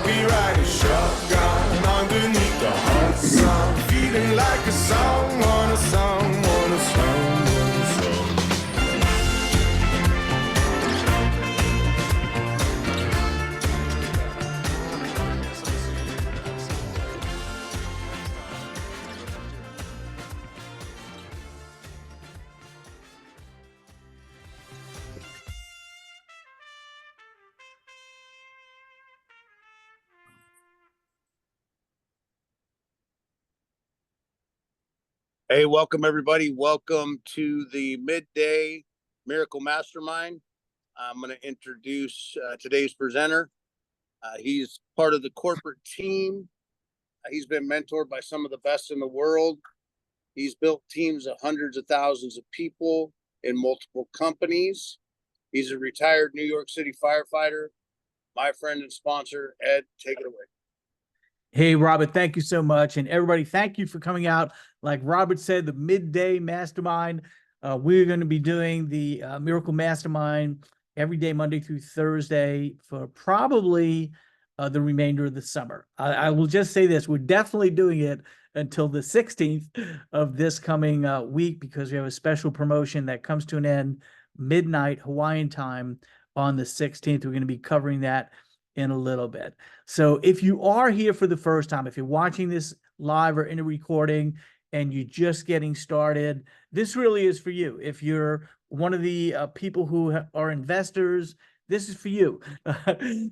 be riding shotgun underneath the hot sun, feeling like a song on a song on a song on a song. Hey, welcome everybody. Welcome to the midday Miracle Mastermind. I'm going to introduce today's presenter. He's part of the corporate team. He's been mentored by some of the best in the world. He's built teams of hundreds of thousands of people in multiple companies. He's a retired New York City firefighter. My friend and sponsor, Ed, take it away. Hey, Robert, thank you so much. And everybody, thank you for coming out. Like Robert said, the midday mastermind. We're going to be doing the Miracle Mastermind every day, Monday through Thursday, for probably the remainder of the summer. I will just say this. We're definitely doing it until the 16th of this coming week, because we have a special promotion that comes to an end midnight Hawaiian time on the 16th. We're going to be covering that in a little bit. So if you are here for the first time, if you're watching this live or in a recording and you're just getting started, this really is for you. If you're one of the people who are investors, this is for you.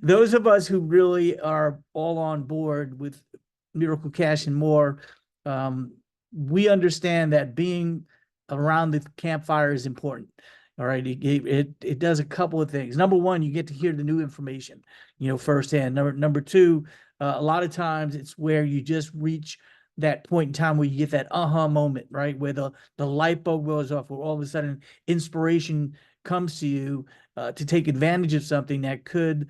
Those of us who really are all on board with Miracle Cash and more, we understand that being around the campfire is important. All right, it does a couple of things. Number one, you get to hear the new information, firsthand. Number two, a lot of times it's where you just reach that point in time where you get that aha moment, right? Where the light bulb goes off, where all of a sudden inspiration comes to you to take advantage of something that could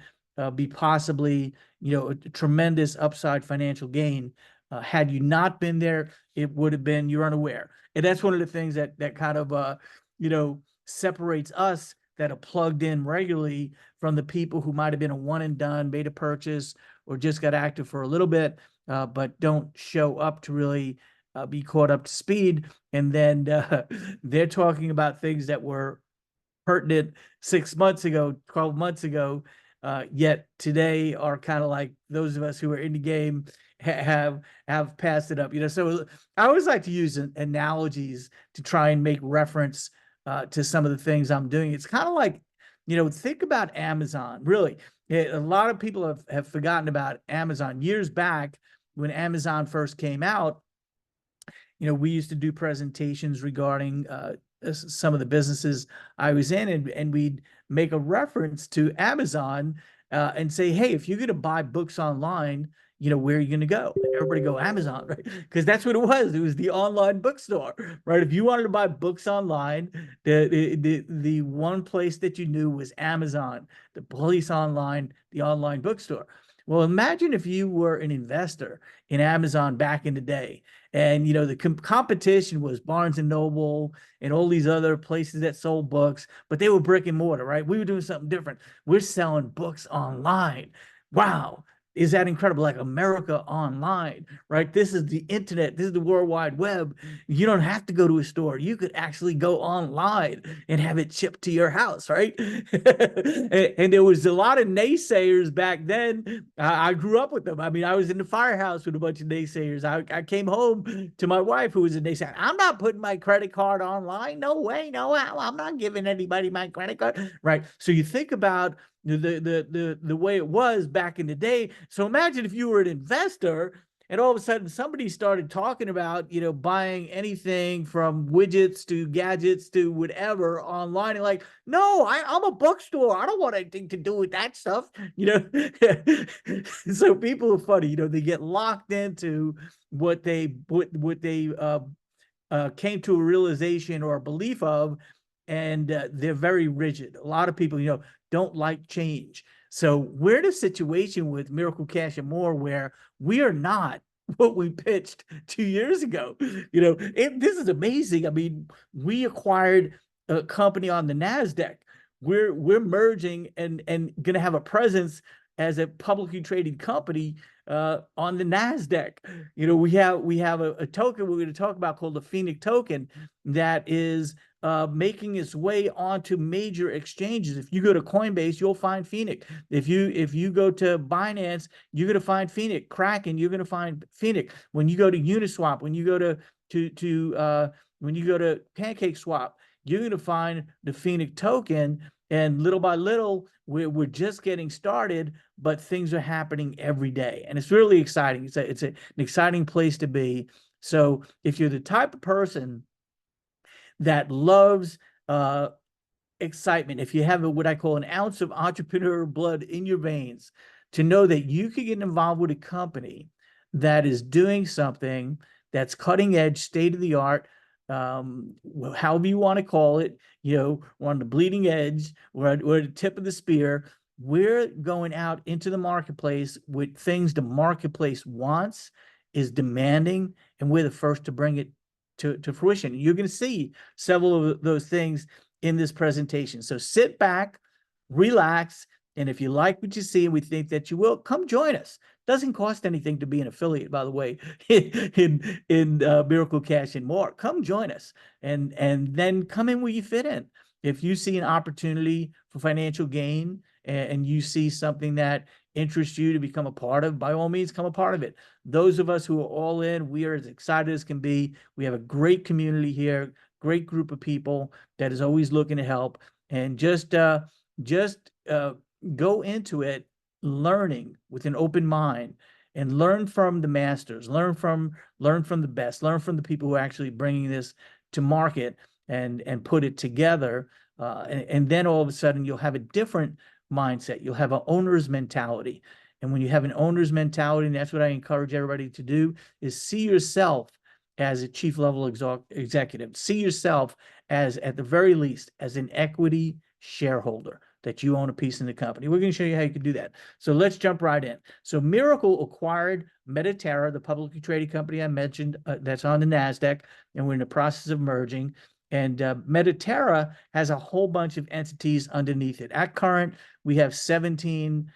be possibly, a tremendous upside financial gain. Had you not been there, it would have been you're unaware. And that's one of the things that kind of, separates us that are plugged in regularly from the people who might have been a one and done, made a purchase, or just got active for a little bit, but don't show up to really be caught up to speed. And then they're talking about things that were pertinent 6 months ago, 12 months ago, yet today are kind of like those of us who are in the game have passed it up. So I always like to use analogies to try and make reference to some of the things I'm doing. It's kind of like, think about Amazon. Really, a lot of people have forgotten about Amazon. Years back, when Amazon first came out, we used to do presentations regarding some of the businesses I was in, and we'd make a reference to Amazon and say, hey, if you're going to buy books online, where are you going to go? And everybody go Amazon, right? Because that's what it was. It was the online bookstore, right? If you wanted to buy books online, the one place that you knew was Amazon, the place online, the online bookstore. Well, imagine if you were an investor in Amazon back in the day, and the competition was Barnes and Noble and all these other places that sold books, but they were brick and mortar, right? We were doing something different. We're selling books online. Wow. Is that incredible? Like America Online, right? This is the internet. This is the World Wide Web. You don't have to go to a store. You could actually go online and have it shipped to your house, right? and there was a lot of naysayers back then. I grew up with them. I mean, I was in the firehouse with a bunch of naysayers. I came home to my wife, who was a naysayer. I'm not putting my credit card online. No way. No, I'm not giving anybody my credit card, right? So you think about the way it was back in the day. So imagine if you were an investor and all of a sudden somebody started talking about, buying anything from widgets to gadgets to whatever online. And like, no, I'm a bookstore. I don't want anything to do with that stuff. So people are funny, they get locked into what they came to a realization or a belief of, and they're very rigid. A lot of people, don't like change. So we're in a situation with Miracle Cash and More where we are not what we pitched 2 years ago. This is amazing. I mean, we acquired a company on the NASDAQ. We're merging and going to have a presence as a publicly traded company on the NASDAQ. You know, we have a token we're going to talk about called the Phoenix token that is making its way onto major exchanges. If you go to Coinbase, you'll find Phoenix. If you go to Binance, you're going to find Phoenix. Kraken, you're going to find Phoenix. When you go to Uniswap, when you go to PancakeSwap, you're going to find the Phoenix token. And little by little, we're just getting started, but things are happening every day, and it's really exciting. It's an exciting place to be. So if you're the type of person that loves excitement, if you have what I call an ounce of entrepreneur blood in your veins, to know that you could get involved with a company that is doing something that's cutting edge, state of the art, however you want to call it, you know, we're on the bleeding edge, we're at the tip of the spear. We're going out into the marketplace with things the marketplace wants, is demanding, and we're the first to bring it to fruition. You're going to see several of those things in this presentation. So sit back, relax, and if you like what you see, and we think that you will, come join us. Doesn't cost anything to be an affiliate, by the way, in Miracle Cash and More. Come join us, and then come in where you fit in. If you see an opportunity for financial gain and you see something that interests you to become a part of, by all means, come a part of it. Those of us who are all in, we are as excited as can be. We have a great community here, great group of people that is always looking to help, and just go into it learning with an open mind, and learn from the masters, learn from the best, learn from the people who are actually bringing this to market and put it together. And then all of a sudden you'll have a different mindset. You'll have an owner's mentality. And when you have an owner's mentality, and that's what I encourage everybody to do, is see yourself as a chief level executive. See yourself as, at the very least, as an equity shareholder, that you own a piece in the company. We're going to show you how you can do that. So let's jump right in. So Miracle acquired Mediterra, the publicly traded company I mentioned, that's on the NASDAQ, and we're in the process of merging. And Mediterra has a whole bunch of entities underneath it. At current, we have 17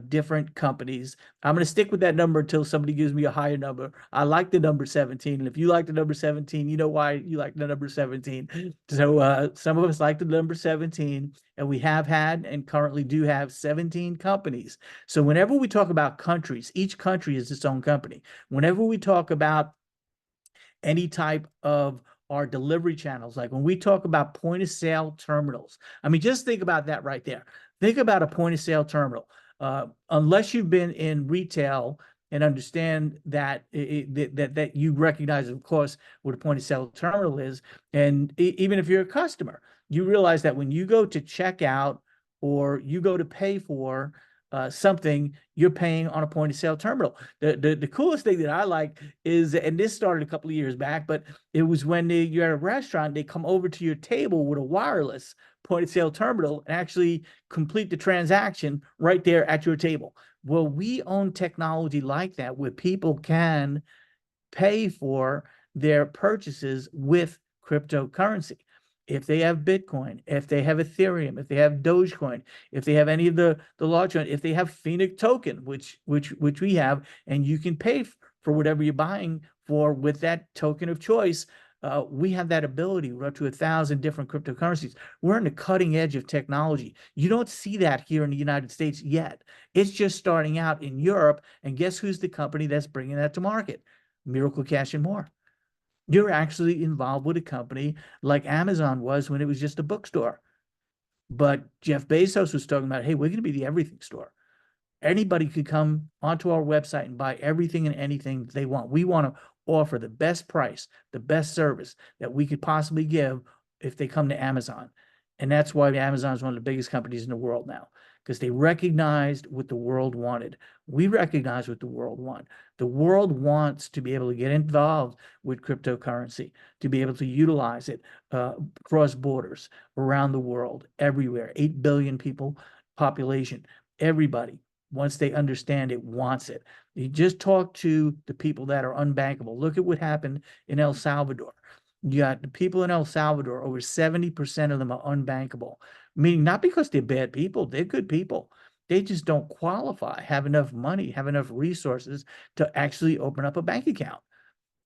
different companies. I'm going to stick with that number until somebody gives me a higher number. I like the number 17. And if you like the number 17, you know why you like the number 17. So some of us like the number 17, and we have had and currently do have 17 companies. So whenever we talk about countries, each country is its own company. Whenever we talk about any type of our delivery channels, like when we talk about point of sale terminals, I mean, just think about that right there. Think about a point of sale terminal. Unless you've been in retail and understand that that you recognize, of course, what a point of sale terminal is, and even if you're a customer, you realize that when you go to check out or you go to pay for something, you're paying on a point of sale terminal. The coolest thing that I like is, and this started a couple of years back, but it was when you're at a restaurant, they come over to your table with a wireless point of sale terminal and actually complete the transaction right there at your table. Well, we own technology like that, where people can pay for their purchases with cryptocurrency. If they have Bitcoin, if they have Ethereum, if they have Dogecoin, if they have any of the large ones, if they have Phoenix token, which we have, and you can pay for whatever you're buying for with that token of choice. We have that ability. We're up to 1,000 different cryptocurrencies. We're in the cutting edge of technology. You don't see that here in the United States yet. It's just starting out in Europe. And guess who's the company that's bringing that to market? Miracle Cash and More. You're actually involved with a company like Amazon was when it was just a bookstore. But Jeff Bezos was talking about, hey, we're going to be the everything store. Anybody could come onto our website and buy everything and anything they want. We want to offer the best price, the best service that we could possibly give if they come to Amazon. And that's why Amazon is one of the biggest companies in the world now, because they recognized what the world wanted. We recognize what the world wants. The world wants to be able to get involved with cryptocurrency, to be able to utilize it across borders, around the world, everywhere. 8 billion people population. Everybody, once they understand it, wants it. You just talk to the people that are unbankable. Look at what happened in El Salvador. You got the people in El Salvador, over 70% of them are unbankable, meaning not because they're bad people, they're good people. They just don't qualify, have enough money, have enough resources to actually open up a bank account.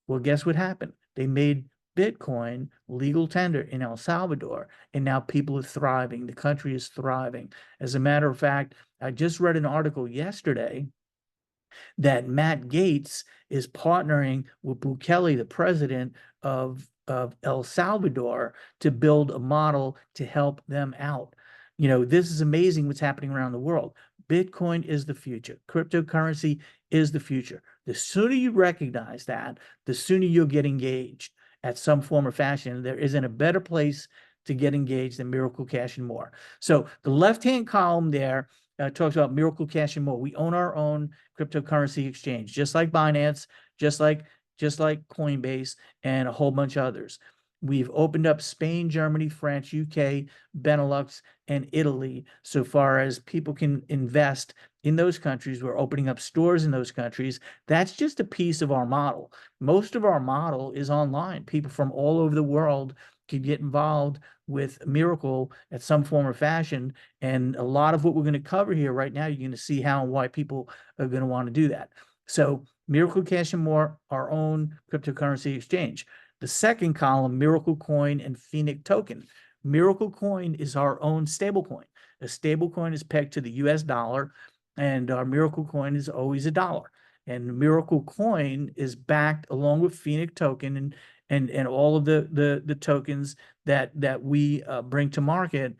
Well, guess what happened? They made Bitcoin legal tender in El Salvador, and now people are thriving. The country is thriving. As a matter of fact, I just read an article yesterday that Matt Gaetz is partnering with Bukele, the president of El Salvador, to build a model to help them out. You know, this is amazing what's happening around the world. Bitcoin is the future. Cryptocurrency is the future. The sooner you recognize that, the sooner you'll get engaged at some form or fashion. There isn't a better place to get engaged than Miracle Cash and More. So the left-hand column there talks about Miracle Cash and More. We own our own cryptocurrency exchange, just like Binance, just like Coinbase, and a whole bunch of others. We've opened up Spain, Germany, France, UK, Benelux, and Italy so far as people can invest in those countries. We're opening up stores in those countries. That's just a piece of our model. Most of our model is online. People from all over the world can get involved with Miracle at some form or fashion. And a lot of what we're going to cover here right now, you're going to see how and why people are going to want to do that. So Miracle Cash and More, our own cryptocurrency exchange. The second column, Miracle Coin and Phoenix Token. Miracle Coin is our own stablecoin. A stablecoin is pegged to the US dollar, and our Miracle Coin is always $1. And Miracle Coin is backed along with Phoenix Token and all of the tokens that we bring to market.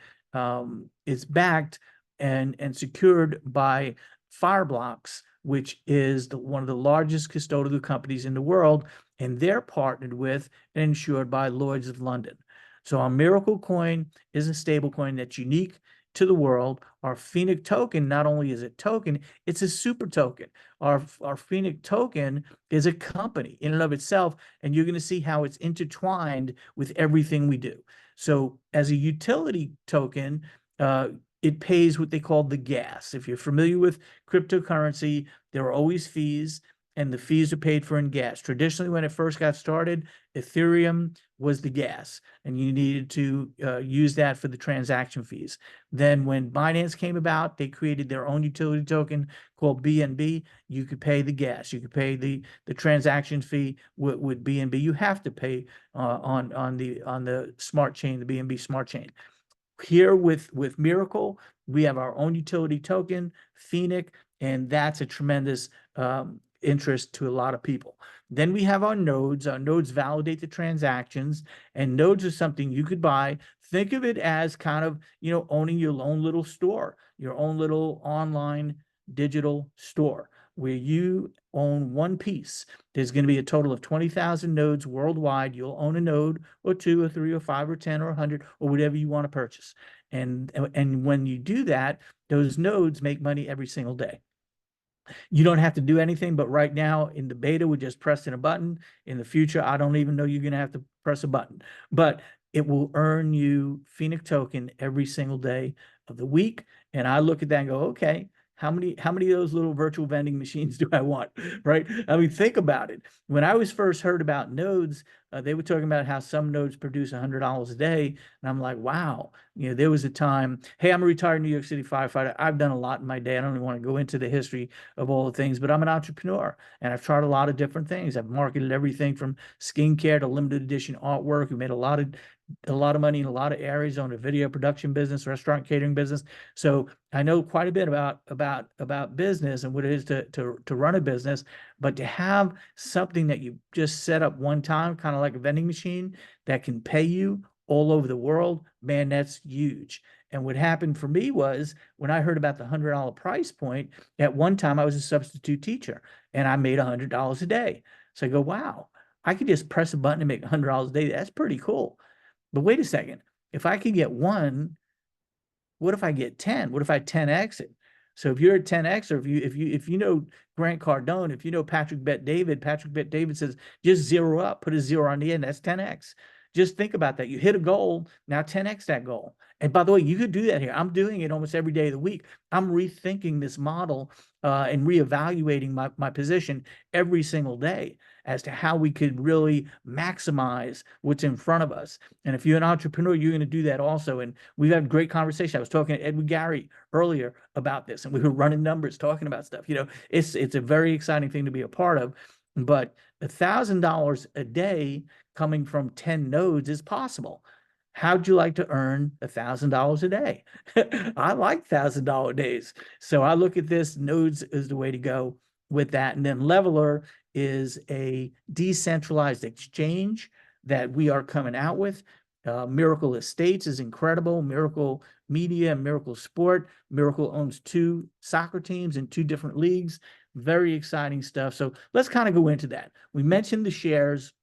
It's backed and secured by Fireblocks, which is one of the largest custodial companies in the world, and they're partnered with and insured by Lloyd's of London. So our Miracle Coin is a stable coin that's unique to the world. Our Phoenix token, not only is it token, it's a super token. Our Phoenix token is a company in and of itself, and you're going to see how it's intertwined with everything we do. So as a utility token, it pays what they call the gas. If you're familiar with cryptocurrency, there are always fees, and the fees are paid for in gas. Traditionally, when it first got started, Ethereum was the gas, and you needed to use that for the transaction fees. Then when Binance came about, they created their own utility token called BNB. You could pay the gas. You could pay the transaction fee with BNB. You have to pay on the smart chain, the BNB smart chain. Here with Miracle, we have our own utility token, Phoenix, and that's a tremendous interest to a lot of people. Then we have our nodes. Our nodes validate the transactions, and nodes are something you could buy. Think of it as kind of, owning your own little store, your own little online digital store where you own one piece. There's going to be a total of 20,000 nodes worldwide. You'll own a node or 2 or 3 or 5 or 10 or 100 or whatever you want to purchase. And when you do that, those nodes make money every single day. You don't have to do anything, but right now in the beta, we're just pressing a button. In the future, I don't even know you're going to have to press a button, but it will earn you Phoenix token every single day of the week. And I look at that and go, okay, how many of those little virtual vending machines do I want, right? I mean, think about it. When I was first heard about nodes, they were talking about how some nodes produce $100 a day. And I'm like, wow, there was a time, hey, I'm a retired New York City firefighter. I've done a lot in my day. I don't even want to go into the history of all the things, but I'm an entrepreneur and I've tried a lot of different things. I've marketed everything from skincare to limited edition artwork. We made a lot of money in a lot of areas on the video production business, restaurant catering business. So I know quite a bit about business and what it is to run a business, but to have something that you just set up one time, kind of like a vending machine that can pay you all over the world, man, that's huge. And what happened for me was when I heard about the $100 price point, at one time I was a substitute teacher and I made $100 a day. So I go, wow, I could just press a button and make $100 a day. That's pretty cool. But wait a second, if I could get one, what if I get 10? What if I 10x it? So if you're at 10x, or if you know Grant Cardone, if you know Patrick Bet-David says just zero up, put a zero on the end, that's 10x. Just think about that. You hit a goal, now 10x that goal. And by the way, you could do that here. I'm doing it almost every day of the week. I'm rethinking this model and reevaluating my position every single day as to how we could really maximize what's in front of us. And if you're an entrepreneur, you're going to do that also. And we've had great conversation. I was talking to Edward Gary earlier about this, and we were running numbers, talking about stuff. It's a very exciting thing to be a part of. But $1,000 a day coming from 10 nodes is possible. How'd you like to earn $1,000 a day? I like $1,000 days. So I look at this, nodes is the way to go with that. And then Leveler is a decentralized exchange that we are coming out with. Miracle Estates is incredible. Miracle Media, Miracle Sport. Miracle owns 2 soccer teams in 2 different leagues. Very exciting stuff. So let's kind of go into that. We mentioned the shares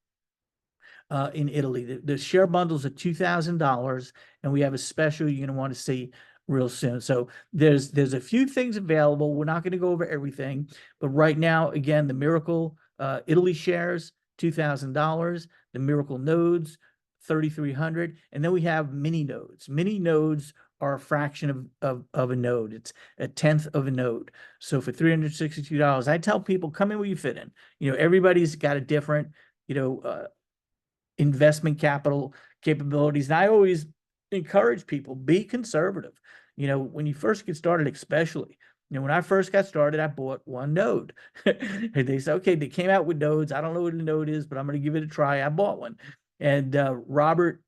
in Italy. The share bundles are $2,000, and we have a special you're going to want to see real soon. So there's a few things available. We're not going to go over everything, but right now, again, the Miracle Italy shares, $2,000. The Miracle nodes, 3,300, and then we have mini nodes. Mini nodes are a fraction of a node. It's a tenth of a node. So for $362, I tell people, come in where you fit in. Everybody's got a different, investment capital capabilities. And I always encourage people, be conservative. When you first get started, especially, when I first got started, I bought 1 node. And they said, okay, they came out with nodes. I don't know what a node is, but I'm going to give it a try. I bought one. And Robert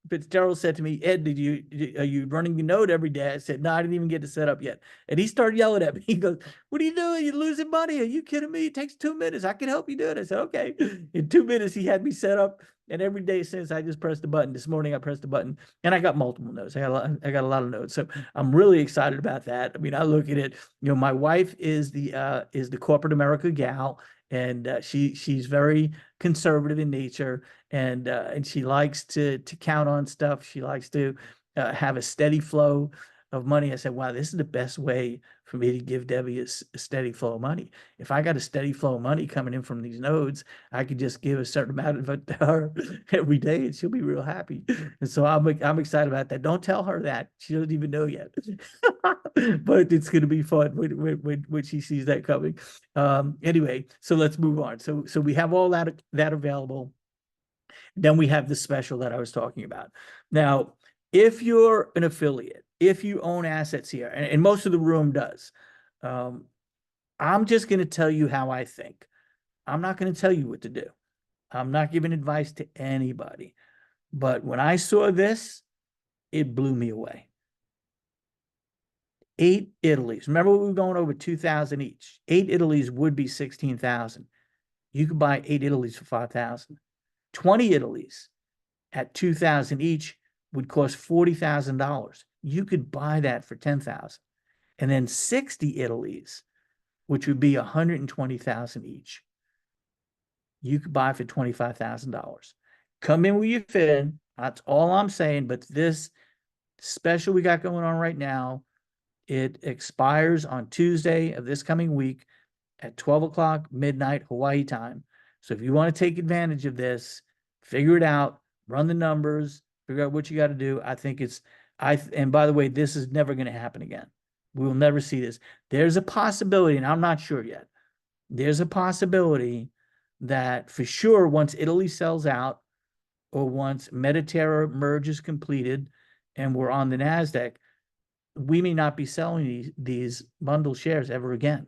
Fitzgerald said to me, Ed, are you running your node every day? I said, no, I didn't even get it set up yet. And he started yelling at me. He goes, what are you doing? You're losing money. Are you kidding me? It takes 2 minutes. I can help you do it. I said, okay. In 2 minutes, he had me set up. And every day since, I just pressed the button. This morning, I pressed the button, and I got multiple nodes. I got a lot of nodes. So I'm really excited about that. I mean, I look at it, my wife is the corporate America gal, and she's very conservative in nature, and she likes to count on stuff. She likes to have a steady flow of money. I said, wow, this is the best way for me to give Debbie a steady flow of money. If I got a steady flow of money coming in from these nodes, I could just give a certain amount of it to her every day, and she'll be real happy. And so I'm excited about that. Don't tell her that. She doesn't even know yet. But it's going to be fun when she sees that coming. Anyway, so let's move on. So we have all that available. Then we have the special that I was talking about. Now, if you're an affiliate, if you own assets here, and most of the room does, I'm just going to tell you how I think. I'm not going to tell you what to do. I'm not giving advice to anybody. But when I saw this, it blew me away. 8 Italies. Remember, we were going over 2,000 each. 8 Italies would be 16,000. You could buy 8 Italies for 5,000. 20 Italies at 2,000 each would cost $40,000. You could buy that for 10,000. And then 60 Italies, which would be 120,000 each, you could buy for $25,000. Come in where you fit in. That's all I'm saying. But this special we got going on right now, it expires on Tuesday of this coming week at 12 o'clock midnight Hawaii time. So if you want to take advantage of this, figure it out, run the numbers, figure out what you got to do. I think and by the way, this is never going to happen again. We will never see this. There's a possibility, and I'm not sure yet. There's a possibility that for sure, once Italy sells out, or once Mediterra merge is completed and we're on the NASDAQ, we may not be selling these bundle shares ever again.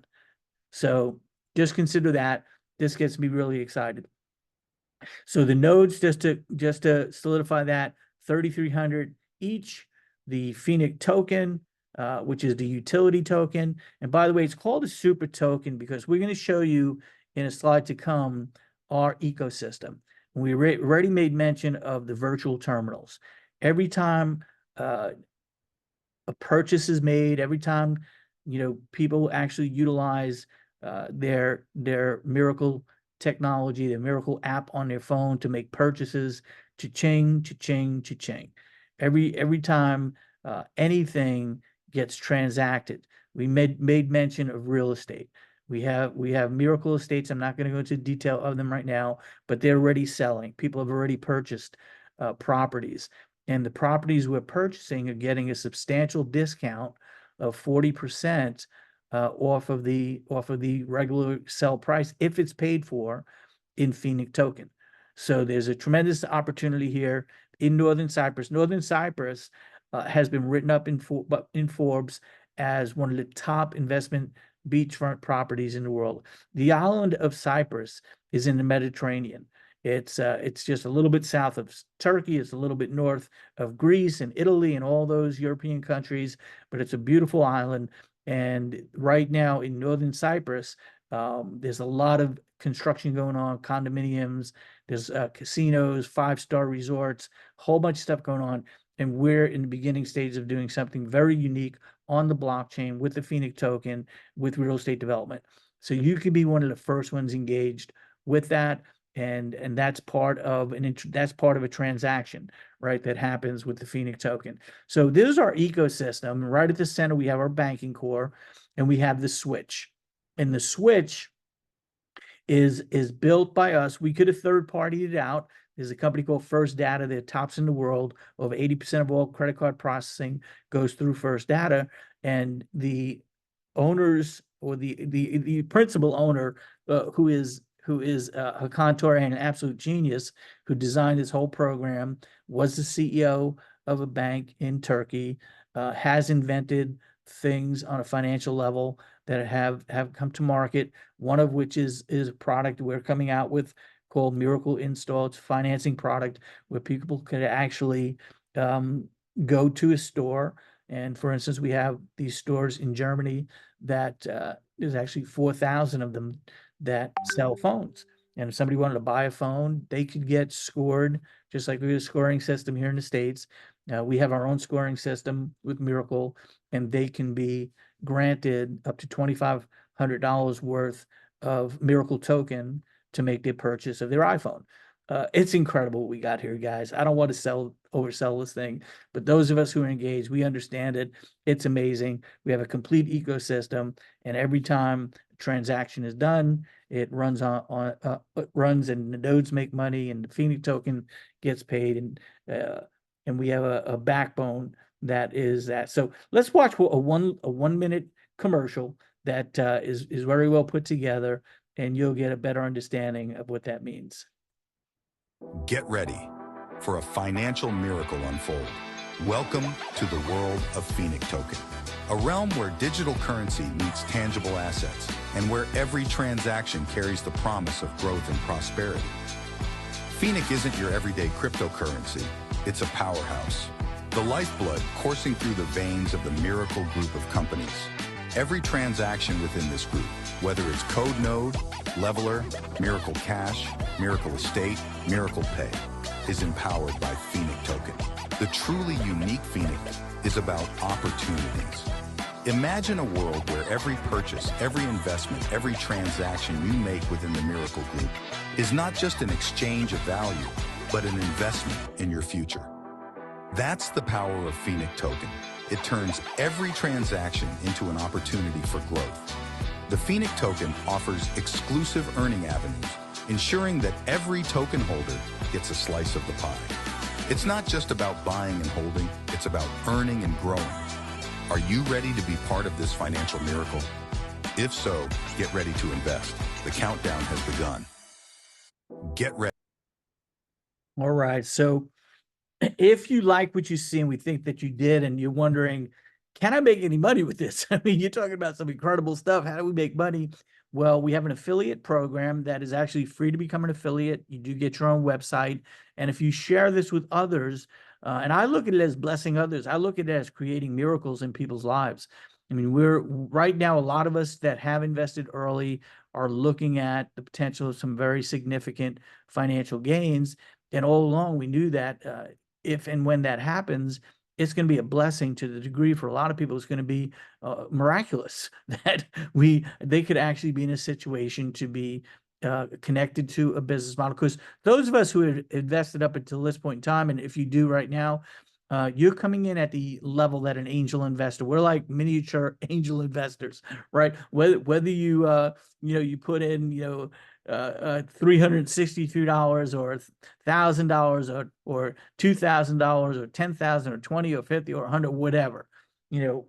So just consider that. This gets me really excited. So the nodes, just to solidify that, 3,300 each. The Phoenix token, which is the utility token. And by the way, it's called a super token because we're going to show you in a slide to come our ecosystem. We already made mention of the virtual terminals. Every time a purchase is made, every time people actually utilize their Miracle technology, their Miracle app on their phone to make purchases, cha-ching, cha-ching, cha-ching. Every time anything gets transacted, we made mention of real estate. We have Miracle Estates. I'm not going to go into detail of them right now, but they're already selling. People have already purchased properties, and the properties we're purchasing are getting a substantial discount of 40% off of the regular sell price if it's paid for in Phoenix token. So there's a tremendous opportunity here in Northern Cyprus. Northern Cyprus has been written up in Forbes as one of the top investment beachfront properties in the world. The island of Cyprus is in the Mediterranean. It's just a little bit south of Turkey. It's a little bit north of Greece and Italy and all those European countries, but it's a beautiful island. And right now in Northern Cyprus, there's a lot of construction going on, condominiums, there's casinos, five-star resorts, a whole bunch of stuff going on. And we're in the beginning stages of doing something very unique on the blockchain with the Phoenix token, with real estate development. So you could be one of the first ones engaged with that. And that's part of that's part of a transaction, right? That happens with the Phoenix token. So this is our ecosystem. Right at the center, we have our banking core, and we have the switch. And the switch is built by us. We could have third-partied it out. There's a company called First Data. They're tops in the world. Over 80% of all credit card processing goes through First Data, and the owners, or the principal owner, who is a contour and an absolute genius, who designed this whole program, was the CEO of a bank in Turkey, has invented things on a financial level that have come to market, one of which is a product we're coming out with called Miracle Install. It's a financing product where people could actually go to a store. And for instance, we have these stores in Germany that there's actually 4,000 of them that sell phones. And if somebody wanted to buy a phone, they could get scored, just like we have a scoring system here in the States. We have our own scoring system with Miracle, and they can be granted up to $2,500 worth of Miracle token to make their purchase of their iPhone. It's incredible what we got here, guys. I don't want to oversell this thing, but those of us who are engaged, we understand it. It's amazing. We have a complete ecosystem, and every time a transaction is done, it runs it runs, and the nodes make money, and the Phoenix token gets paid, and we have a backbone that is that. So let's watch a 1 minute commercial that is very well put together, and you'll get a better understanding of what that means. Get ready for a financial miracle unfold. Welcome to the world of Phoenix Token, a realm where digital currency meets tangible assets and where every transaction carries the promise of growth and prosperity. Phoenix isn't your everyday cryptocurrency, it's a powerhouse, the lifeblood coursing through the veins of the Miracle Group of companies. Every transaction within this group, whether it's Code Node, Leveler, Miracle Cash, Miracle Estate, Miracle Pay, is empowered by Phoenix Token. The truly unique Phoenix is about opportunities. Imagine a world where every purchase, every investment, every transaction you make within the Miracle Group is not just an exchange of value, but an investment in your future. That's the power of Phoenix Token. It turns every transaction into an opportunity for growth. The Phoenix Token offers exclusive earning avenues, ensuring that every token holder gets a slice of the pie. It's not just about buying and holding, it's about earning and growing. Are you ready to be part of this financial miracle? If so, get ready to invest. The countdown has begun. Get ready. All right. So if you like what you see, and we think that you did, and you're wondering, can I make any money with this? I mean, you're talking about some incredible stuff. How do we make money? Well, we have an affiliate program that is actually free to become an affiliate. You do get your own website. And if you share this with others, and I look at it as blessing others, I look at it as creating miracles in people's lives. I mean, right now, a lot of us that have invested early are looking at the potential of some very significant financial gains. And all along, we knew that if and when that happens, it's going to be a blessing. To the degree for a lot of people, it's going to be miraculous that they could actually be in a situation to be connected to a business model. Because those of us who have invested up until this point in time, and if you do right now, you're coming in at the level that an angel investor. We're like miniature angel investors, right? Whether you you put in $363 or $1,000 or $2,000 or $10,000 or 20 or 50 or 100, whatever.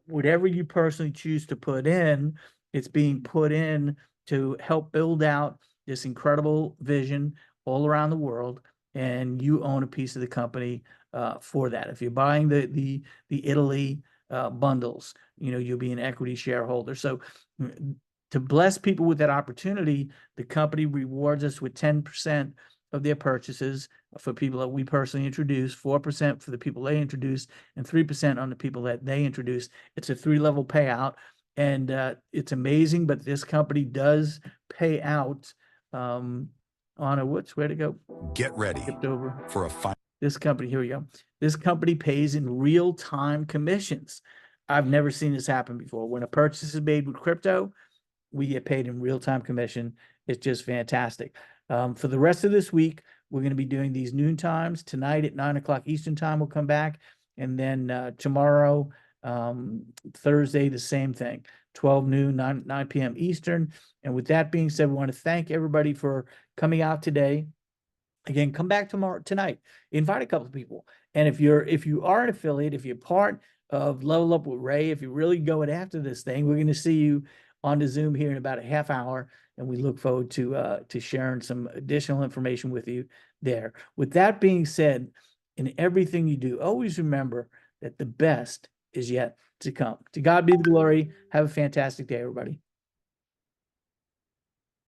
whatever you personally choose to put in, it's being put in to help build out this incredible vision all around the world, and you own a piece of the company for that. If you're buying the Italy bundles, you'll be an equity shareholder. So to bless people with that opportunity, the company rewards us with 10% of their purchases for people that we personally introduce, 4% for the people they introduce, and 3% on the people that they introduce. It's a 3-level payout, and it's amazing. But this company does pay out on a where to go? Get ready Skipped over. for a This company, here we go. This company pays in real-time commissions. I've never seen this happen before. When a purchase is made with crypto, we get paid in real-time commission. It's just fantastic. For the rest of this week, we're going to be doing these noon times. Tonight at 9 o'clock Eastern time, we'll come back. And then tomorrow, Thursday, the same thing, 12 noon, 9 p.m. Eastern. And with that being said, we want to thank everybody for coming out today. Again, come back tonight, invite a couple of people. And if you are an affiliate, if you're part of Level Up with Ray, if you're really going after this thing, we're going to see you on the Zoom here in about a half hour. And we look forward to sharing some additional information with you there. With that being said, in everything you do, always remember that the best is yet to come. To God be the glory. Have a fantastic day, everybody.